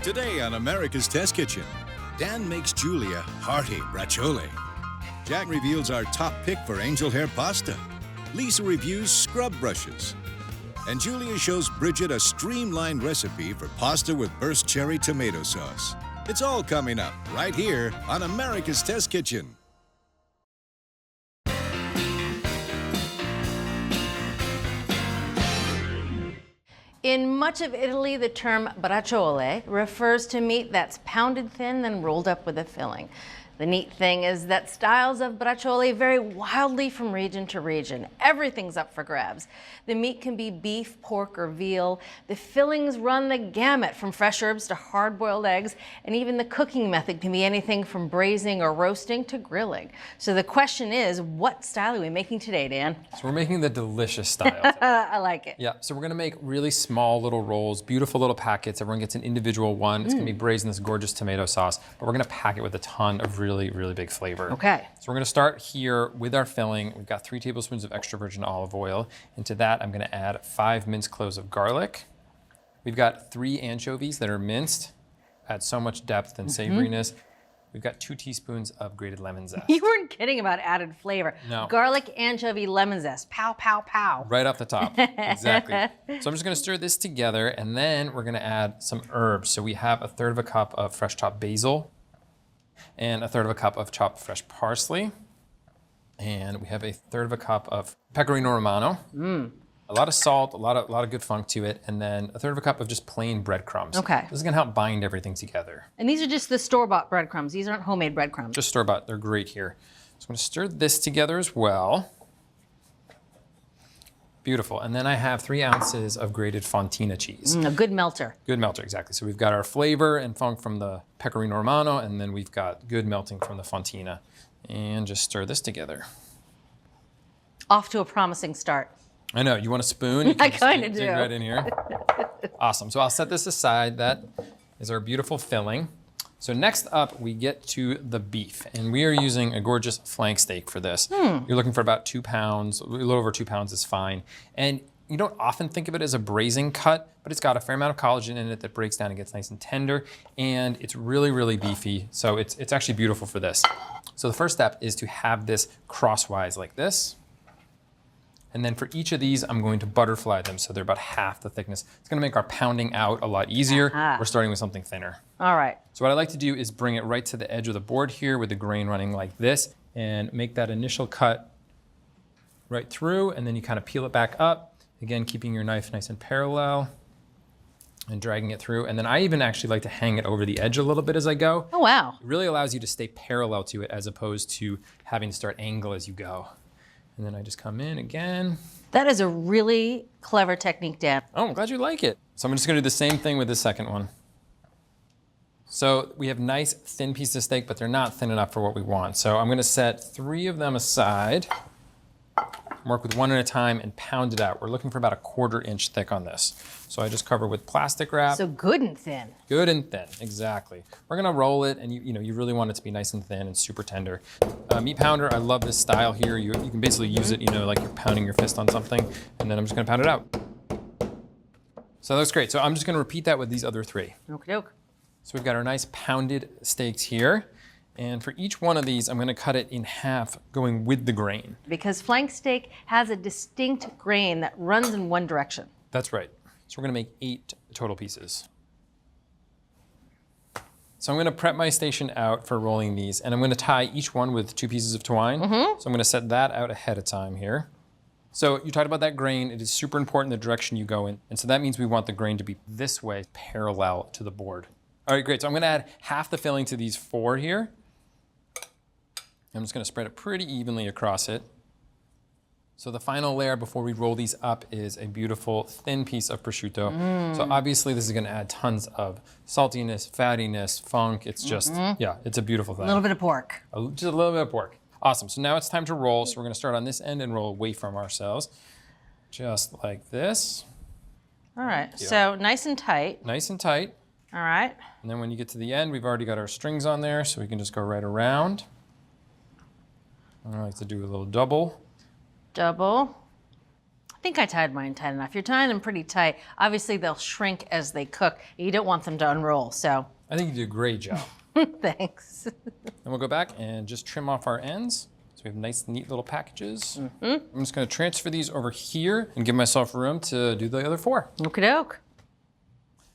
Today on America's Test Kitchen, Dan makes Julia hearty braciole. Jack reveals our top pick for angel hair pasta. Lisa reviews scrub brushes. And Julia shows Bridget a streamlined recipe for pasta with burst cherry tomato sauce. It's all coming up right here on America's Test Kitchen. In much of Italy, the term braciole refers to meat that's pounded thin then rolled up with a filling. The neat thing is that styles of braciole vary wildly from region to region. Everything's up for grabs. The meat can be beef, pork, or veal. The fillings run the gamut from fresh herbs to hard-boiled eggs, and even the cooking method can be anything from braising or roasting to grilling. So the question is, what style are we making today, Dan? So we're making the delicious style. I like it. Yeah, so we're gonna make really small little rolls, beautiful little packets. Everyone gets an individual one. It's gonna be braised in this gorgeous tomato sauce, but we're gonna pack it with a ton of really big flavor. Okay. So we're gonna start here with our filling. We've got 3 tablespoons of extra virgin olive oil. And to that, I'm gonna add 5 minced cloves of garlic. We've got 3 anchovies that are minced. Add so much depth and savoriness. We've got 2 teaspoons of grated lemon zest. You weren't kidding about added flavor. No. Garlic, anchovy, lemon zest. Pow, pow, pow. Right off the top, exactly. So I'm just gonna stir this together, and then we're gonna add some herbs. So we have 1/3 of a cup of fresh chopped basil, and 1/3 of a cup of chopped fresh parsley. And we have 1/3 of a cup of pecorino romano. A lot of salt, a lot of good funk to it, and then 1/3 of a cup of just plain breadcrumbs. Okay. This is gonna help bind everything together. And these are just the store-bought breadcrumbs. These aren't homemade breadcrumbs. Just store-bought, they're great here. So I'm gonna stir this together as well. Beautiful, and then I have 3 ounces of grated fontina cheese. A good melter. Good melter, exactly. So we've got our flavor and funk from the pecorino romano, and then we've got good melting from the fontina. And just stir this together. Off to a promising start. I know, you want a spoon? You I can just kinda dig do. right in here. Awesome, so I'll set this aside. That is our beautiful filling. So next up, we get to the beef, and we are using a gorgeous flank steak for this. You're looking for about 2 pounds, a little over 2 pounds is fine. And you don't often think of it as a braising cut, but it's got a fair amount of collagen in it that breaks down and gets nice and tender, and it's really beefy, so it's actually beautiful for this. So the first step is to have this crosswise like this. And then for each of these, I'm going to butterfly them so they're about half the thickness. It's gonna make our pounding out a lot easier. We're starting with something thinner. All right. So what I like to do is bring it right to the edge of the board here with the grain running like this, and make that initial cut right through, and then you kind of peel it back up. Again, keeping your knife nice and parallel and dragging it through. And then I even actually like to hang it over the edge a little bit as I go. Oh, wow. It really allows you to stay parallel to it as opposed to having to start angle as you go. And then I just come in again. That is a really clever technique, Dan. Oh, I'm glad you like it. So I'm just gonna do the same thing with the second one. So we have nice thin pieces of steak, but they're not thin enough for what we want. So I'm gonna set 3 of them aside, work with 1 at a time and pound it out. We're looking for about 1/4 inch thick on this. So I just cover with plastic wrap. So good and thin. Good and thin, exactly. We're gonna roll it, and you really want it to be nice and thin and super tender. Meat pounder, I love this style here. You can basically use it, like you're pounding your fist on something, and then I'm just gonna pound it out. So that looks great. So I'm just gonna repeat that with these other 3. Okie doke. So we've got our nice pounded steaks here. And for each one of these, I'm gonna cut it in half, going with the grain. Because flank steak has a distinct grain that runs in one direction. That's right. So we're gonna make 8 total pieces. So I'm gonna prep my station out for rolling these, and I'm gonna tie each one with 2 pieces of twine. So I'm gonna set that out ahead of time here. So you talked about that grain. It is super important the direction you go in. And so that means we want the grain to be this way, parallel to the board. All right, great. So I'm gonna add half the filling to these 4 here. I'm just gonna spread it pretty evenly across it. So the final layer before we roll these up is a beautiful thin piece of prosciutto. So obviously this is gonna add tons of saltiness, fattiness, funk. It's just, yeah, it's a beautiful thing. A little bit of pork. Just a little bit of pork. Awesome, so now it's time to roll. So we're gonna start on this end and roll away from ourselves. Just like this. All right, so nice and tight. Nice and tight. All right. And then when you get to the end, we've already got our strings on there, so we can just go right around. I like to do a little double. Double. think I tied mine tight enough. You're tying them pretty tight. Obviously, they'll shrink as they cook. You don't want them to unroll, so. I think you did a great job. Thanks. And we'll go back and just trim off our ends. So we have nice, neat little packages. I'm just gonna transfer these over here and give myself room to do the other 4. Okie doke.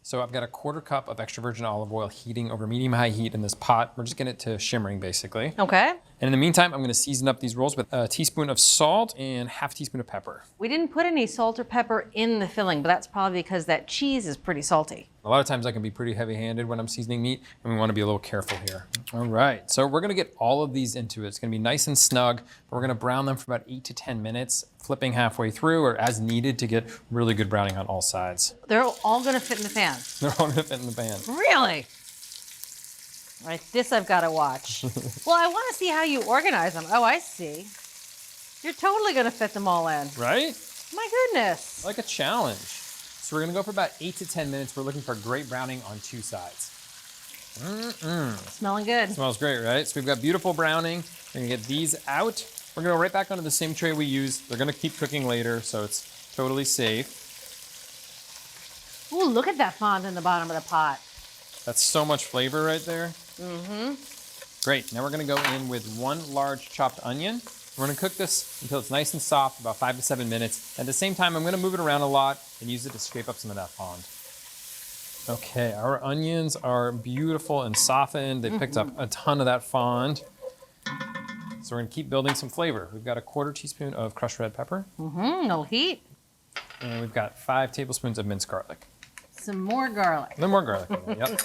So I've got a 1/4 cup of extra virgin olive oil heating over medium-high heat in this pot. We're just getting it to shimmering, basically. Okay. And in the meantime, I'm gonna season up these rolls with a teaspoon of salt and half teaspoon of pepper. We didn't put any salt or pepper in the filling, but that's probably because that cheese is pretty salty. A lot of times I can be pretty heavy-handed when I'm seasoning meat, and we wanna be a little careful here. All right, so we're gonna get all of these into it. It's gonna be nice and snug, but we're gonna brown them for about 8 to 10 minutes, flipping halfway through or as needed to get really good browning on all sides. They're all gonna fit in the pan. They're all gonna fit in the pan. Really? All right, this I've gotta watch. Well, I wanna see how you organize them. Oh, I see. You're totally gonna fit them all in. Right? My goodness. Like a challenge. So we're gonna go for about 8 to 10 minutes. We're looking for great browning on 2 sides. Smelling good. Smells great, right? So we've got beautiful browning. We're gonna get these out. We're gonna go right back onto the same tray we used. They're gonna keep cooking later, so it's totally safe. Ooh, look at that fond in the bottom of the pot. That's so much flavor right there. Great, now we're gonna go in with 1 large chopped onion. We're gonna cook this until it's nice and soft, about 5 to 7 minutes. At the same time, I'm gonna move it around a lot and use it to scrape up some of that fond. Okay, our onions are beautiful and softened. They picked up a ton of that fond. So we're gonna keep building some flavor. We've got a 1/4 teaspoon of crushed red pepper. No heat. And we've got 5 tablespoons of minced garlic. Some more garlic. A little more garlic in there, yep.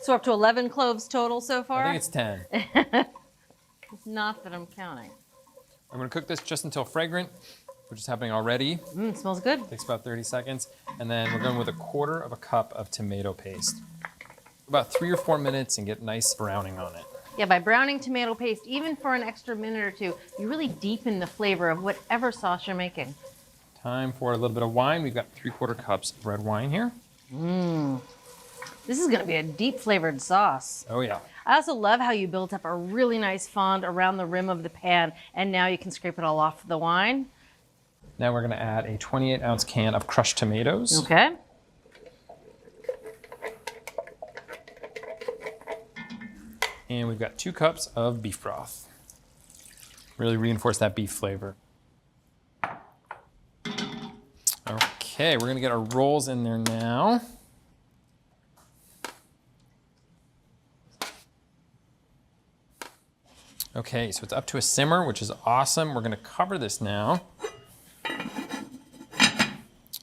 So we're up to 11 cloves total so far? I think it's 10. It's not that I'm counting. I'm gonna cook this just until fragrant, which is happening already. Smells good. Takes about 30 seconds. And then we're going with a 1/4 cup of tomato paste. About 3 or 4 minutes and get nice browning on it. Yeah, by browning tomato paste, even for an extra minute or 2, you really deepen the flavor of whatever sauce you're making. Time for a little bit of wine. We've got 3/4 cups of red wine here. This is gonna be a deep flavored sauce. Oh yeah. I also love how you built up a really nice fond around the rim of the pan, and now you can scrape it all off the wine. Now we're gonna add a 28-ounce can of crushed tomatoes. Okay. And we've got 2 cups of beef broth. Really reinforce that beef flavor. Okay, we're gonna get our rolls in there now. Okay, so it's up to a simmer, which is awesome. We're gonna cover this now.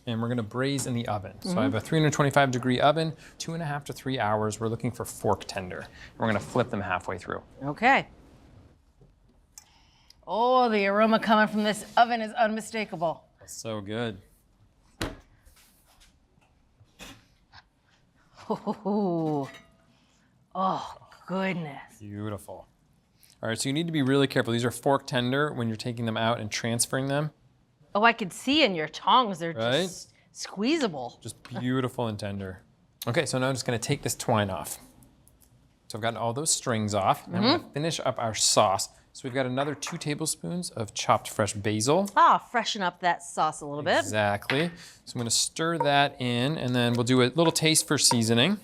And we're gonna braise in the oven. So I have a 325-degree oven, 2.5 to 3 hours. We're looking for fork tender. And we're gonna flip them halfway through. Okay. Oh, the aroma coming from this oven is unmistakable. So good. Oh, goodness. Beautiful. All right, so you need to be really careful. These are fork tender when you're taking them out and transferring them. Oh, I could see in your tongs, they're Right? just squeezable. Just beautiful and tender. Okay, so now I'm just gonna take this twine off. So I've gotten all those strings off. Now I'm gonna finish up our sauce. So we've got another 2 tablespoons of chopped fresh basil. Freshen up that sauce a little bit. Exactly. So I'm gonna stir that in, and then we'll do a little taste for seasoning.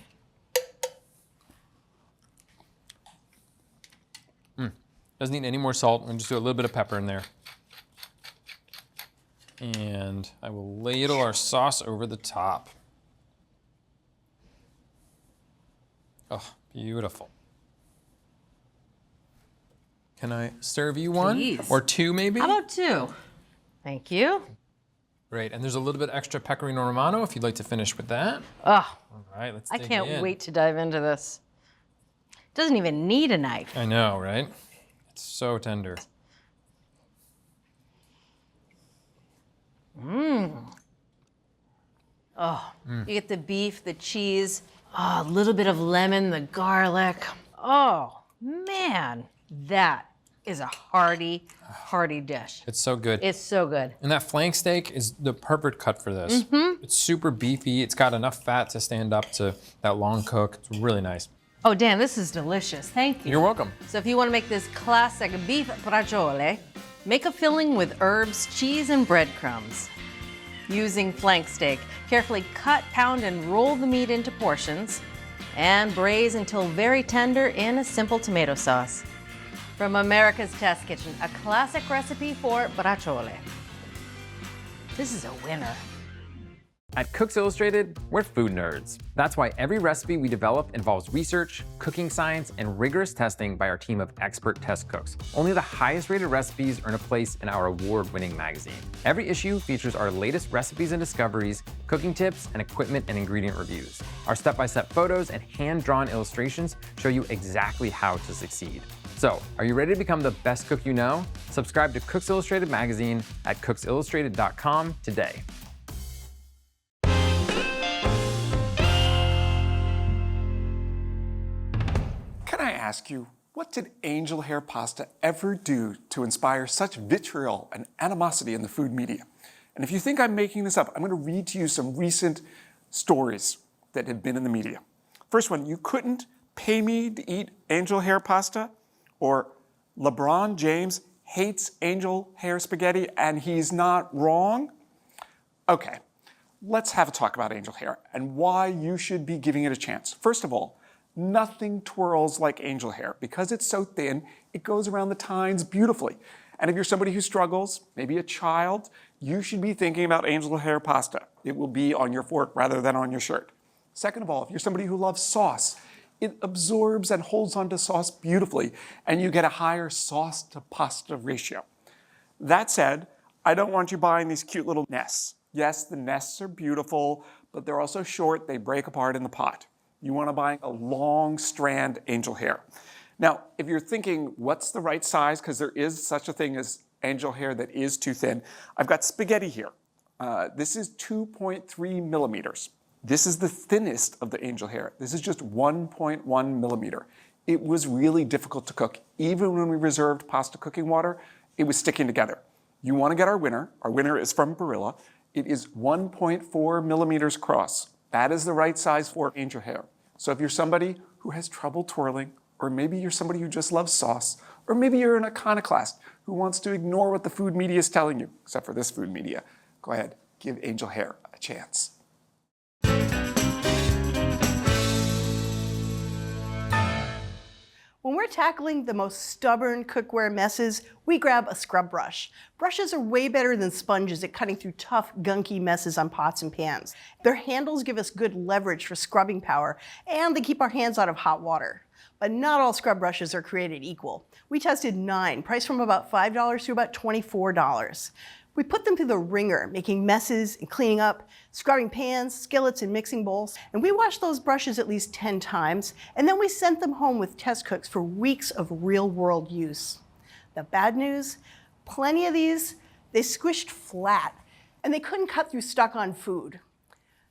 Doesn't need any more salt. I'm gonna just do a little bit of pepper in there. And I will ladle our sauce over the top. Oh, beautiful. Can I serve you one? Please. Or 2 maybe? How about 2? Thank you. Great, and there's a little bit extra pecorino romano if you'd like to finish with that. Oh, All right, let's I dig can't in. wait to dive into this. Doesn't even need a knife. I know, right? It's so tender. Oh, you get the beef, the cheese, a little bit of lemon, the garlic. Oh, man, that is a hearty, hearty dish. It's so good. It's so good. And that flank steak is the perfect cut for this. It's super beefy. It's got enough fat to stand up to that long cook. It's really nice. Oh, Dan, this is delicious. Thank you. You're welcome. So if you want to make this classic beef braciole, make a filling with herbs, cheese, and breadcrumbs. Using flank steak, carefully cut, pound, and roll the meat into portions and braise until very tender in a simple tomato sauce. From America's Test Kitchen, a classic recipe for braciole. This is a winner. At Cooks Illustrated, we're food nerds. That's why every recipe we develop involves research, cooking science, and rigorous testing by our team of expert test cooks. Only the highest rated recipes earn a place in our award-winning magazine. Every issue features our latest recipes and discoveries, cooking tips, and equipment and ingredient reviews. Our step-by-step photos and hand-drawn illustrations show you exactly how to succeed. So, are you ready to become the best cook you know? Subscribe to Cooks Illustrated magazine at cooksillustrated.com today. Can I ask you, what did angel hair pasta ever do to inspire such vitriol and animosity in the food media? And if you think I'm making this up, I'm going to read to you some recent stories that have been in the media. First one, you couldn't pay me to eat angel hair pasta? Or LeBron James hates angel hair spaghetti and he's not wrong? Okay, let's have a talk about angel hair and why you should be giving it a chance. First of all, nothing twirls like angel hair. Because it's so thin, it goes around the tines beautifully. And if you're somebody who struggles, maybe a child, you should be thinking about angel hair pasta. It will be on your fork rather than on your shirt. Second of all, if you're somebody who loves sauce, it absorbs and holds onto sauce beautifully, and you get a higher sauce to pasta ratio. That said, I don't want you buying these cute little nests. Yes, the nests are beautiful, but they're also short, they break apart in the pot. You want to buy a long strand angel hair. Now, if you're thinking, what's the right size? Because there is such a thing as angel hair that is too thin. I've got spaghetti here. This is 2.3 millimeters. This is the thinnest of the angel hair. This is just 1.1 millimeter. It was really difficult to cook. Even when we reserved pasta cooking water, it was sticking together. You want to get our winner. Our winner is from Braciole. It is 1.4 millimeters across. That is the right size for angel hair. So if you're somebody who has trouble twirling, or maybe you're somebody who just loves sauce, or maybe you're an iconoclast who wants to ignore what the food media is telling you, except for this food media, go ahead, give angel hair a chance. When we're tackling the most stubborn cookware messes, we grab a scrub brush. Brushes are way better than sponges at cutting through tough, gunky messes on pots and pans. Their handles give us good leverage for scrubbing power, and they keep our hands out of hot water. But not all scrub brushes are created equal. We tested 9, priced from about $5 to about $24. We put them through the ringer, making messes and cleaning up, scrubbing pans, skillets, and mixing bowls. And we washed those brushes at least 10 times, and then we sent them home with test cooks for weeks of real-world use. The bad news, plenty of these, they squished flat, and they couldn't cut through stuck-on food.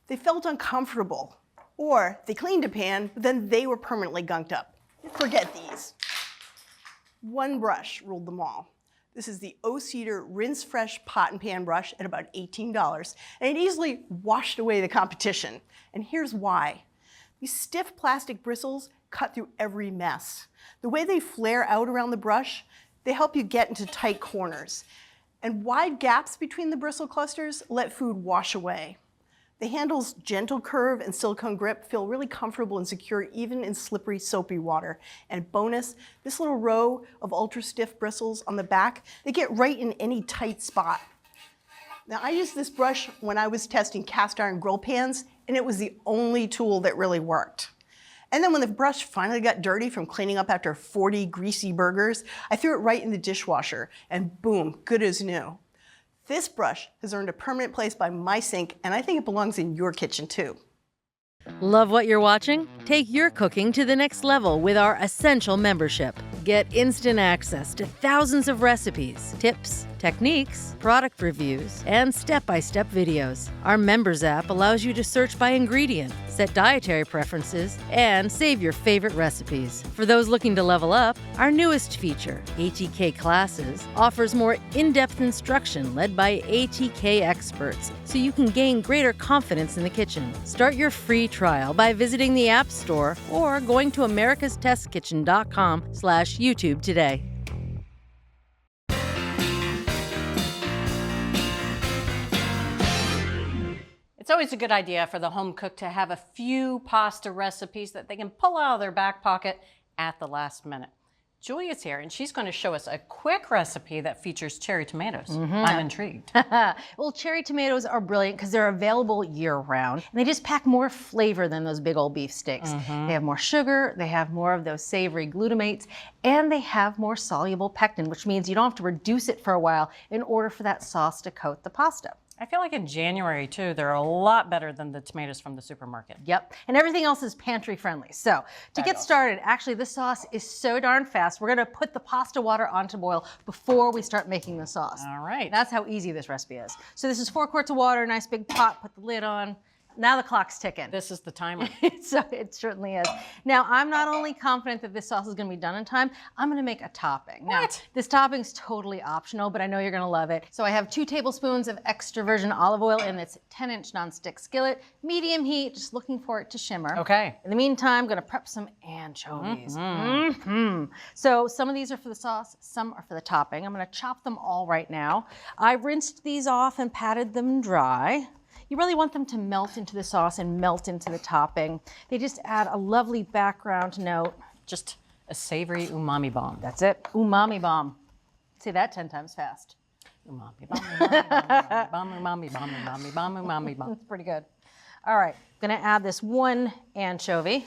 They felt uncomfortable, or they cleaned a pan, but then they were permanently gunked up. Forget these. One brush ruled them all. This is the O-Cedar Rinse Fresh Pot and Pan Brush at about $18, and it easily washed away the competition. And here's why. These stiff plastic bristles cut through every mess. The way they flare out around the brush, they help you get into tight corners. And wide gaps between the bristle clusters let food wash away. The handle's gentle curve and silicone grip feel really comfortable and secure even in slippery, soapy water. And bonus, this little row of ultra stiff bristles on the back, they get right in any tight spot. Now, I used this brush when I was testing cast iron grill pans, and it was the only tool that really worked. And then when the brush finally got dirty from cleaning up after 40 greasy burgers, I threw it right in the dishwasher, and boom, good as new. This brush has earned a permanent place by my sink, and I think it belongs in your kitchen too. Love what you're watching? Take your cooking to the next level with our Essential membership. Get instant access to thousands of recipes, tips, techniques, product reviews, and step-by-step videos. Our Members app allows you to search by ingredient, set dietary preferences, and save your favorite recipes. For those looking to level up, our newest feature, ATK Classes, offers more in-depth instruction led by ATK experts, so you can gain greater confidence in the kitchen. Start your free trial by visiting the App Store or going to americastestkitchen.com/YouTube today. It's always a good idea for the home cook to have a few pasta recipes that they can pull out of their back pocket at the last minute. Julia's here, and she's going to show us a quick recipe that features cherry tomatoes. I'm intrigued. Well, cherry tomatoes are brilliant because they're available year-round, and they just pack more flavor than those big old beef steaks. They have more sugar, they have more of those savory glutamates, and they have more soluble pectin, which means you don't have to reduce it for a while in order for that sauce to coat the pasta. I feel like in January, too, they're a lot better than the tomatoes from the supermarket. Yep, and everything else is pantry friendly. So to get started, actually this sauce is so darn fast. We're gonna put the pasta water onto boil before we start making the sauce. All right. That's how easy this recipe is. So this is 4 quarts of water, nice big pot, put the lid on. Now the clock's ticking. This is the timer. So it certainly is. Now, I'm not only confident that this sauce is going to be done in time, I'm going to make a topping. Now, this topping's totally optional, but I know you're going to love it. So I have 2 tablespoons of extra virgin olive oil in this 10-inch nonstick skillet, medium heat, just looking for it to shimmer. Okay. In the meantime, I'm going to prep some anchovies. So some of these are for the sauce, some are for the topping. I'm going to chop them all right now. I rinsed these off and patted them dry. You really want them to melt into the sauce and melt into the topping. They just add a lovely background note. Just a savory umami bomb. That's it, umami bomb. Say that 10 times fast. Umami bomb, umami bomb, umami bomb, umami bomb, umami bomb. That's pretty good. All right, I'm gonna add this 1 anchovy,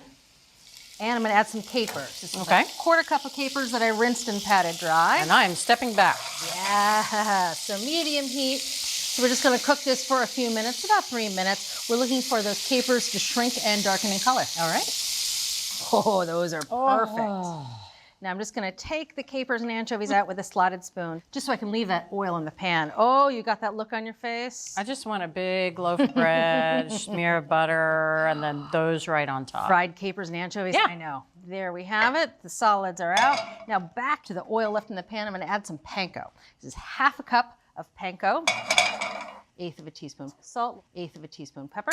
and I'm gonna add some capers. This is Okay. a 1/4 cup of capers that I rinsed and patted dry. And I am stepping back. Yeah, so medium heat. So we're just gonna cook this for a few minutes, about 3 minutes. We're looking for those capers to shrink and darken in color. All right. Oh, those are perfect. Now I'm just gonna take the capers and anchovies out with a slotted spoon, just so I can leave that oil in the pan. Oh, you got that look on your face? I just want a big loaf of bread, smear of butter, and then those right on top. Fried capers and anchovies, Yeah. I know. There we have it, the solids are out. Now back to the oil left in the pan, I'm gonna add some panko. This is 1/2 cup of panko, 1/8 of a teaspoon salt, 1/8 of a teaspoon pepper.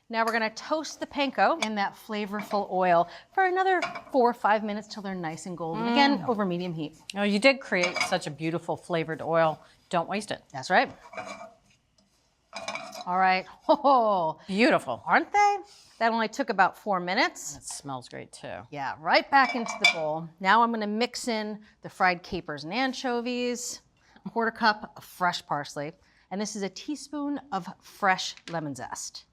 Now we're gonna toast the panko in that flavorful oil for another 4 or 5 minutes till they're nice and golden. Again, over medium heat. Oh, you did create such a beautiful flavored oil. Don't waste it. That's right. All right, oh, Beautiful. aren't they? That only took about 4 minutes. It smells great too. Yeah, right back into the bowl. Now I'm gonna mix in the fried capers and anchovies, 1/4 cup of fresh parsley, and this is a teaspoon of fresh lemon zest.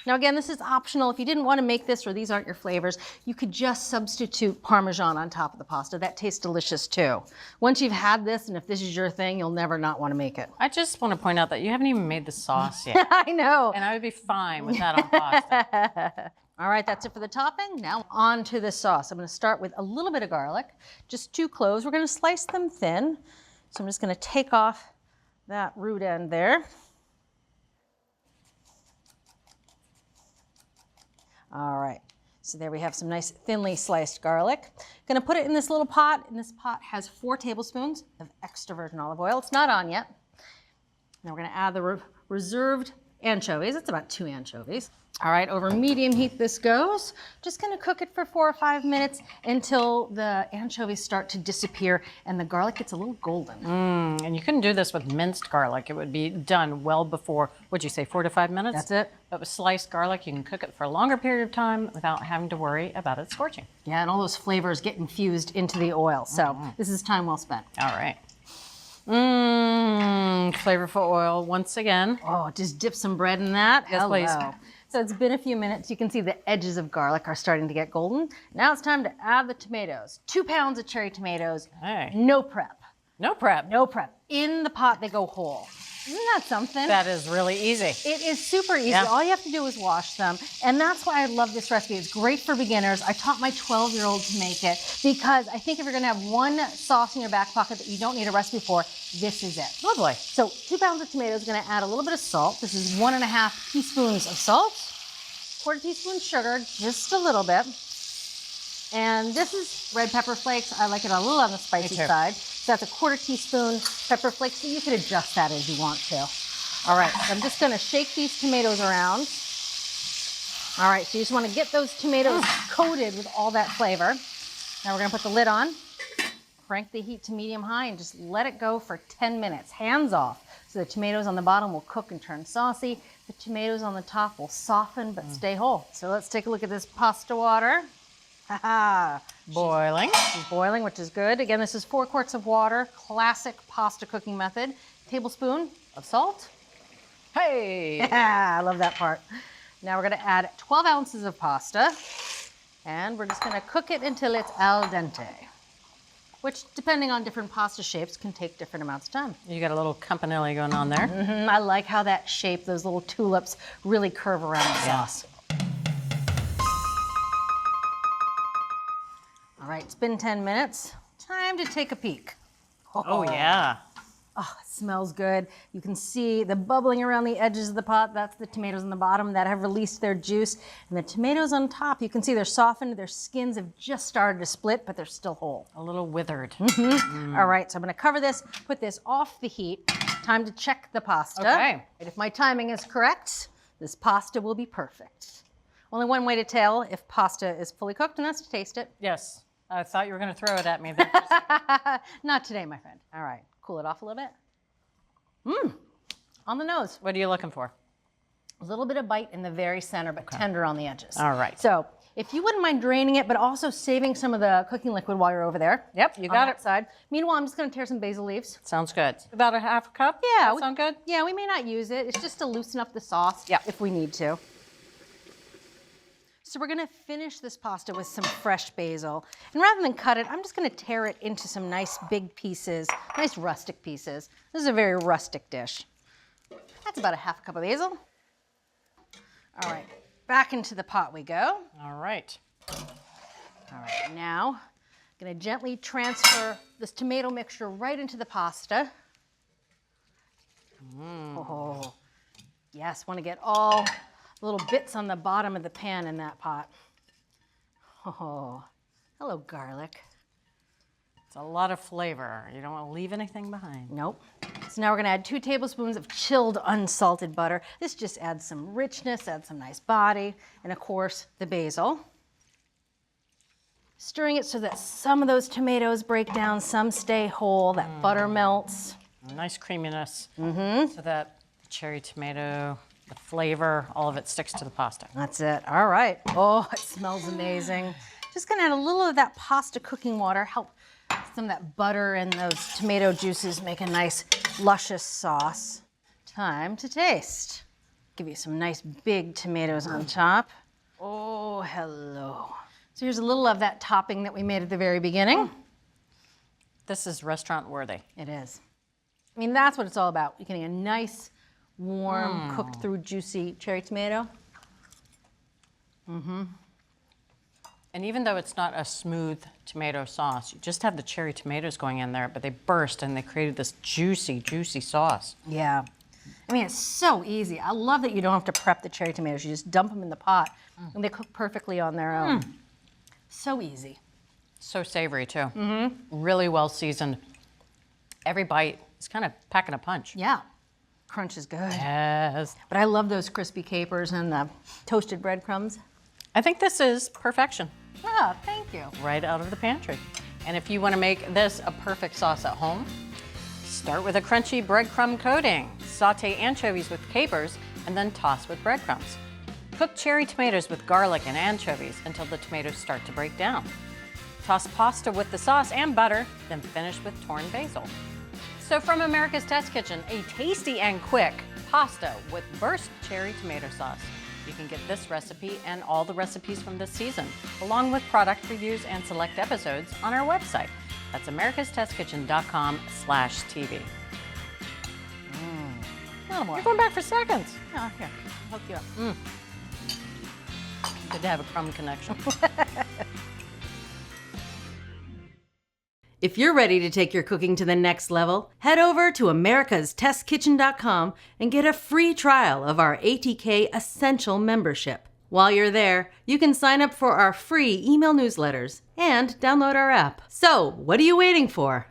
Now again, this is optional. If you didn't want to make this or these aren't your flavors, you could just substitute Parmesan on top of the pasta. That tastes delicious too. Once you've had this, and if this is your thing, you'll never not want to make it. I just want to point out that you haven't even made the sauce yet. I know. And I would be fine with that on pasta. All right, that's it for the topping. Now on to the sauce. I'm gonna start with a little bit of garlic, just 2 cloves. We're gonna slice them thin. So I'm just gonna take off that root end there. All right, so there we have some nice thinly sliced garlic. Gonna put it in this little pot, and this pot has 4 tablespoons of extra virgin olive oil. It's not on yet. Now we're gonna add the reserved anchovies. It's about 2 anchovies. All right, over medium heat this goes. Just gonna cook it for 4 or 5 minutes until the anchovies start to disappear and the garlic gets a little golden. And you couldn't do this with minced garlic. It would be done well before, what'd you say, 4 to 5 minutes? That's it. But with sliced garlic, you can cook it for a longer period of time without having to worry about it scorching. Yeah, and all those flavors get infused into the oil. So this is time well spent. All right. Flavorful oil once again. Oh, just dip some bread in that. Yes, please. Hello. So it's been a few minutes. You can see the edges of garlic are starting to get golden. Now it's time to add the tomatoes. 2 pounds of cherry tomatoes. Hey. No prep. No prep. No prep. In the pot, they go whole. Isn't that something? That is really easy. It is super easy. Yeah. All you have to do is wash them. And that's why I love this recipe. It's great for beginners. I taught my 12-year-old to make it because I think if you're gonna have one sauce in your back pocket that you don't need a recipe for, this is it. Lovely. So 2 pounds of tomatoes, gonna add a little bit of salt. This is 1.5 teaspoons of salt, 1/4 teaspoon sugar, just a little bit. And this is red pepper flakes. I like it a little on the spicy too. side. So that's a 1/4 teaspoon pepper flakes. So you can adjust that as you want to. All right, so I'm just gonna shake these tomatoes around. All right, so you just wanna get those tomatoes coated with all that flavor. Now we're gonna put the lid on. Crank the heat to medium-high and just let it go for 10 minutes, hands off. So the tomatoes on the bottom will cook and turn saucy. The tomatoes on the top will soften but stay whole. So let's take a look at this pasta water. Boiling. She's boiling, which is good. Again, this is 4 quarts of water, classic pasta cooking method. Tablespoon of salt. Hey! I love that part. Now we're gonna add 12 ounces of pasta, and we're just gonna cook it until it's al dente, which, depending on different pasta shapes, can take different amounts of time. You got a little campanile going on there. I like how that shape, those little tulips, really curve around the sauce. All right, it's been 10 minutes. Time to take a peek. Oh, yeah. Oh, it smells good. You can see the bubbling around the edges of the pot. That's the tomatoes on the bottom that have released their juice. And the tomatoes on top, you can see they're softened. Their skins have just started to split, but they're still whole. A little withered. All right, so I'm gonna cover this, put this off the heat. Time to check the pasta. Okay. And if my timing is correct, this pasta will be perfect. Only one way to tell if pasta is fully cooked, and that's to taste it. Yes. I thought you were going to throw it at me there. for a second. Not today, my friend. All right, cool it off a little bit. On the nose. What are you looking for? A little bit of bite in the very center, but tender on the edges. All right. So if you wouldn't mind draining it, but also saving some of the cooking liquid while you're over there. Yep, you got it. Side. Meanwhile, I'm just gonna tear some basil leaves. Sounds good. About a half a cup? Yeah. That sound good? Yeah, we may not use it. It's just to loosen up the sauce if we need to. So we're gonna finish this pasta with some fresh basil. And rather than cut it, I'm just gonna tear it into some nice big pieces, nice rustic pieces. This is a very rustic dish. That's about a half a cup of basil. All right, back into the pot we go. All right. All right, now I'm gonna gently transfer this tomato mixture right into the pasta. Oh, yes, wanna get all the little bits on the bottom of the pan in that pot. Oh, hello, garlic. It's a lot of flavor. You don't want to leave anything behind. Nope. So now we're gonna add 2 tablespoons of chilled unsalted butter. This just adds some richness, adds some nice body, and of course, the basil. Stirring it so that some of those tomatoes break down, some stay whole, that butter melts. A nice creaminess. So that the cherry tomato, the flavor, all of it sticks to the pasta. That's it. All right. Oh, it smells amazing. Just gonna add a little of that pasta cooking water, help some of that butter and those tomato juices make a nice luscious sauce. Time to taste. Give you some nice big tomatoes on top. Oh, hello. So here's a little of that topping that we made at the very beginning. This is restaurant worthy. It is. I mean, that's what it's all about. You're getting a nice, warm, cooked through juicy cherry tomato. And even though it's not a smooth tomato sauce, you just have the cherry tomatoes going in there, but they burst and they created this juicy, juicy sauce. Yeah. I mean, it's so easy. I love that you don't have to prep the cherry tomatoes. You just dump them in the pot and they cook perfectly on their own. So easy. So savory too. Really well seasoned. Every bite is kind of packing a punch. Yeah. Crunch is good. Yes. But I love those crispy capers and the toasted breadcrumbs. I think this is perfection. Oh, thank you. Right out of the pantry. And if you want to make this a perfect sauce at home, start with a crunchy breadcrumb coating. Saute anchovies with capers and then toss with breadcrumbs. Cook cherry tomatoes with garlic and anchovies until the tomatoes start to break down. Toss pasta with the sauce and butter, then finish with torn basil. So from America's Test Kitchen, a tasty and quick pasta with burst cherry tomato sauce. You can get this recipe and all the recipes from this season, along with product reviews and select episodes on our website. That's americastestkitchen.com/TV. A little more. You're going back for seconds. Oh, here, I'll hook you up. Good to have a crumb connection. If you're ready to take your cooking to the next level, head over to americastestkitchen.com and get a free trial of our ATK Essential membership. While you're there, you can sign up for our free email newsletters and download our app. So, what are you waiting for?